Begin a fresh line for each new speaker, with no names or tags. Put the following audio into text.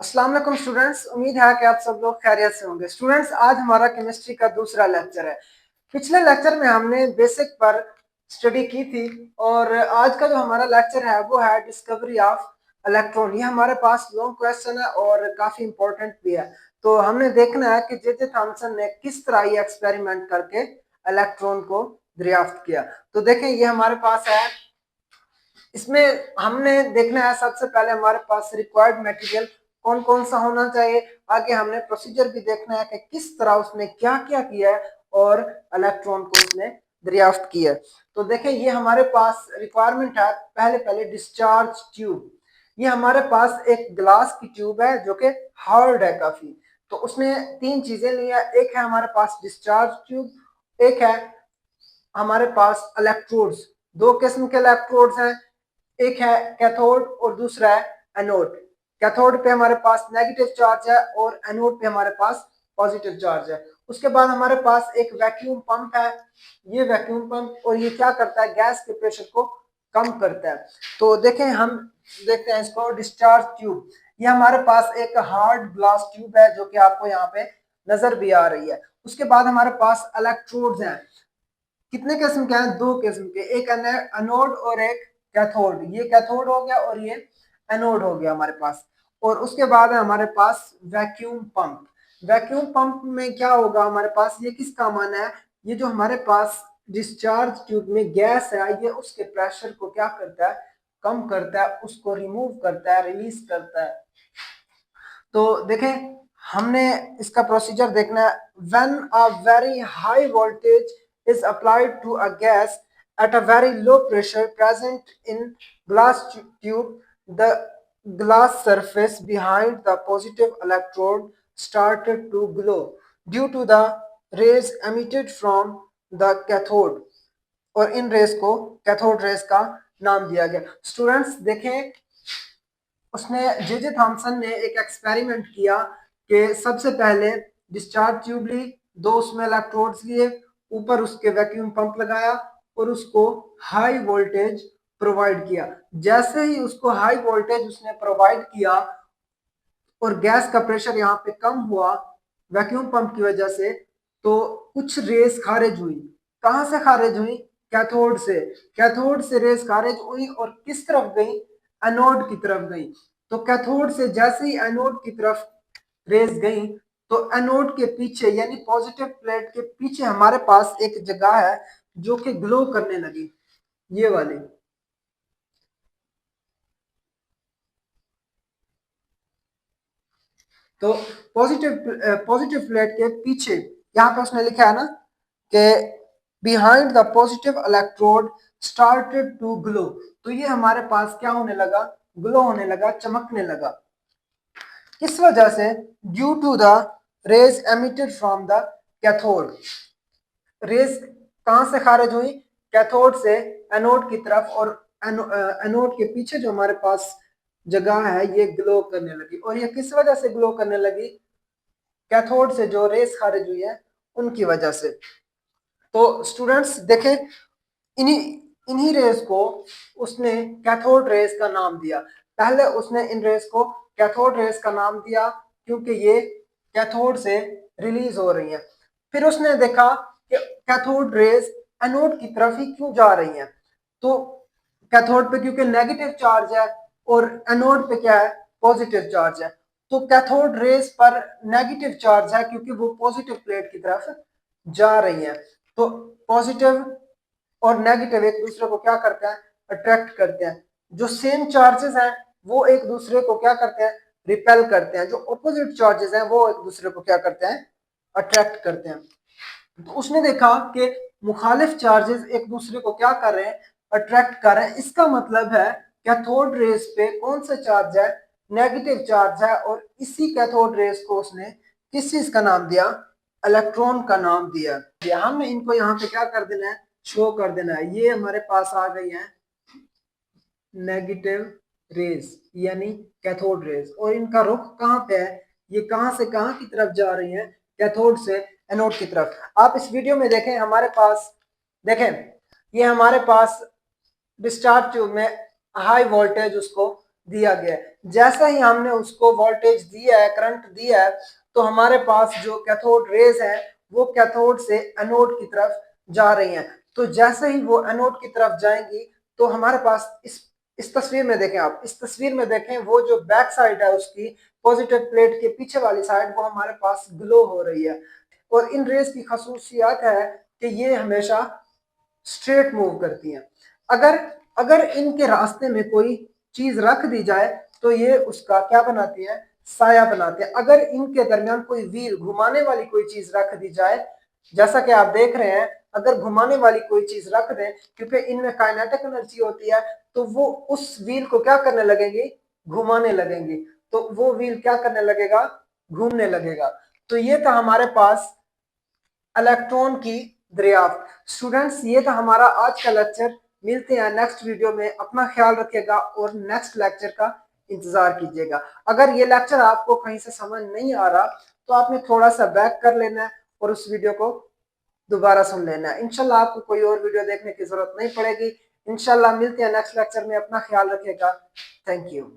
अस्सलाम वालेकुम स्टूडेंट्स, उम्मीद है कि आप सब लोग खैरियत से होंगे। स्टूडेंट्स, आज हमारा केमिस्ट्री का दूसरा लेक्चर है। पिछले लेक्चर में हमने बेसिक पर स्टडी की थी और आज का जो हमारा लेक्चर है वो है डिस्कवरी ऑफ इलेक्ट्रॉन। ये हमारे पास लॉन्ग क्वेश्चन है और काफी इंपॉर्टेंट भी है। तो हमने देखना है कि जे थॉमसन ने किस तरह ये एक्सपेरिमेंट करके इलेक्ट्रॉन को दरियाफ्त किया। तो देखें, ये हमारे पास है। इसमें हमने देखना है सबसे पहले हमारे पास रिक्वायर्ड मटेरियल कौन कौन सा होना चाहिए। आगे हमने प्रोसीजर भी देखना है कि किस तरह उसने क्या क्या किया है और इलेक्ट्रॉन को उसने दरियाफ्त किया है। तो देखें, ये हमारे पास रिक्वायरमेंट है। पहले पहले डिस्चार्ज ट्यूब। ये हमारे पास एक ग्लास की ट्यूब है जो कि हार्ड है काफी। तो उसने तीन चीजें ली है। एक है हमारे पास डिस्चार्ज ट्यूब, एक है हमारे पास इलेक्ट्रोड्स। दो किस्म के इलेक्ट्रोड्स हैं, एक है कैथोड और दूसरा है एनोड। कैथोड पे हमारे पास नेगेटिव चार्ज है और एनोड पे हमारे पास पॉजिटिव चार्ज है। उसके बाद हमारे पास एक वैक्यूम पंप है। ये वैक्यूम पंप और ये क्या करता है, गैस के प्रेशर को कम करता है। तो देखें, हम देखते हैं इसको। डिस्चार्ज ट्यूब, ये हमारे पास एक हार्ड ग्लास ट्यूब है जो कि आपको यहाँ पे नजर भी आ रही है। उसके बाद हमारे पास इलेक्ट्रोड्स हैं। कितने किस्म के हैं? दो किस्म के, एक एनोड और एक कैथोड। ये कैथोड हो गया और ये एनोड हो गया हमारे पास। और उसके बाद है हमारे पास वैक्यूम पंप। वैक्यूम पंप में क्या होगा हमारे पास, ये किस काम आना है? ये जो हमारे पास डिस्चार्ज ट्यूब में गैस है, ये उसके प्रेशर को क्या करता है, कम करता है, उसको रिमूव करता है, रिलीज करता है। तो देखें, हमने इसका प्रोसीजर देखना है। When a very high voltage is applied to a gas at a very low pressure present in glass tube, the glass surface behind the positive electrode started to glow due to the rays emitted from the cathode। और in race को cathode rays का नाम दिया गया। Students देखें, उसने J Thomson ने एक एक्सपेरिमेंट किया कि सबसे पहले डिस्चार्ज ट्यूब ली, दो उसमें इलेक्ट्रोड्स लिए, ऊपर उसके वैक्यूम पंप लगाया और उसको हाई वोल्टेज प्रोवाइड किया। जैसे ही उसको हाई वोल्टेज उसने प्रोवाइड किया और गैस का प्रेशर यहाँ पे कम हुआ वैक्यूम पंप की वजह से, तो कुछ रेस खारिज हुई। कहाँ से खारिज हुई? कैथोड से। कैथोड से रेस खारिज हुई और किस तरफ गई? एनोड की तरफ गई। तो कैथोड से जैसे ही एनोड की तरफ रेस गई, तो एनोड के पीछे यानी पॉजिटिव प्लेट के पीछे हमारे पास एक जगह है जो कि ग्लो करने लगी, ये वाली। तो पॉजिटिव प्लेट के पीछे यहाँ पे उसने लिखा है ना कि behind the positive electrode started to glow. तो ये हमारे पास क्या होने लगा? ग्लो होने लगा, चमकने लगा। किस वजह से? Due to the rays emitted from the cathode. Rays कहां से खारिज हुई? कैथोड से एनोड की तरफ। और एनोड के पीछे जो हमारे पास जगह है ये ग्लो करने लगी। और ये किस वजह से ग्लो करने लगी? कैथोड से जो रेस खारिज हुई है उनकी वजह से। तो स्टूडेंट्स देखें, इन्हीं इन्हीं रेस को उसने कैथोड रेस का नाम दिया। पहले उसने इन रेस को कैथोड रेस का नाम दिया क्योंकि ये कैथोड से रिलीज हो रही हैं। फिर उसने देखा कि कैथोड रेस एनोड की तरफ ही क्यों जा रही हैं। तो कैथोड पे क्योंकि नेगेटिव चार्ज है और एनोड पे क्या है, पॉजिटिव चार्ज है। तो कैथोड रेस पर नेगेटिव चार्ज है क्योंकि वो पॉजिटिव प्लेट की तरफ जा रही है। तो पॉजिटिव और नेगेटिव एक दूसरे को क्या करते हैं, अट्रैक्ट करते हैं। जो सेम चार्जेस हैं वो एक दूसरे को क्या करते हैं, रिपेल करते हैं। जो ऑपोजिट चार्जेस हैं वो एक दूसरे को क्या करते हैं, अट्रैक्ट करते हैं। तो उसने देखा कि मुखालिफ चार्जेस एक दूसरे को क्या कर रहे हैं, अट्रैक्ट कर रहे हैं। इसका मतलब है कैथोड रेस पे कौन सा चार्ज है, नेगेटिव चार्ज है। और इसी कैथोड रेस को उसने किस चीज का नाम दिया, इलेक्ट्रॉन का नाम दिया। हमने इनको यहाँ पे क्या कर देना है, शो कर देना है। ये हमारे पास आ गई है नेगेटिव रेस यानी कैथोड रेस। और इनका रुख कहाँ पे है, ये कहाँ से कहाँ की तरफ जा रही है, कैथोड से एनोड की तरफ। आप इस वीडियो में देखें, हमारे पास देखें, ये हमारे पास डिस्चार्ज ट्यूब में हाई वोल्टेज उसको दिया गया है। जैसा ही हमने उसको वोल्टेज दिया है, करंट दिया है, तो हमारे पास जो कैथोड रेज है वो कैथोड से एनोड की तरफ जा रही हैं। तो जैसे ही वो एनोड की तरफ जाएंगी तो हमारे पास इस तस्वीर में देखें, आप इस तस्वीर में देखें, वो जो बैक साइड है उसकी पॉजिटिव प्लेट के पीछे वाली साइड वो हमारे पास ग्लो हो रही है। और इन रेज की खसूसियत है कि ये हमेशा स्ट्रेट मूव करती हैं। अगर अगर इनके रास्ते में कोई चीज रख दी जाए तो ये उसका क्या बनाती है, साया बनाते हैं। अगर इनके दरमियान कोई व्हील, घुमाने वाली कोई चीज रख दी जाए, जैसा कि आप देख रहे हैं, अगर घुमाने वाली कोई चीज रख दें, क्योंकि इनमें काइनेटिक एनर्जी होती है, तो वो उस व्हील को क्या करने लगेंगे, घुमाने लगेंगे। तो वो व्हील क्या करने लगेगा, घूमने लगेगा। तो ये था हमारे पास इलेक्ट्रॉन की दरियाफ्त। स्टूडेंट्स, ये था हमारा आज का लेक्चर। मिलते हैं नेक्स्ट वीडियो में। अपना ख्याल रखिएगा और नेक्स्ट लेक्चर का इंतजार कीजिएगा। अगर ये लेक्चर आपको कहीं से समझ नहीं आ रहा तो आपने थोड़ा सा बैक कर लेना है और उस वीडियो को दोबारा सुन लेना है। इंशाल्लाह आपको कोई और वीडियो देखने की जरूरत नहीं पड़ेगी। इंशाल्लाह मिलते हैं नेक्स्ट लेक्चर में। अपना ख्याल रखिएगा। Thank you.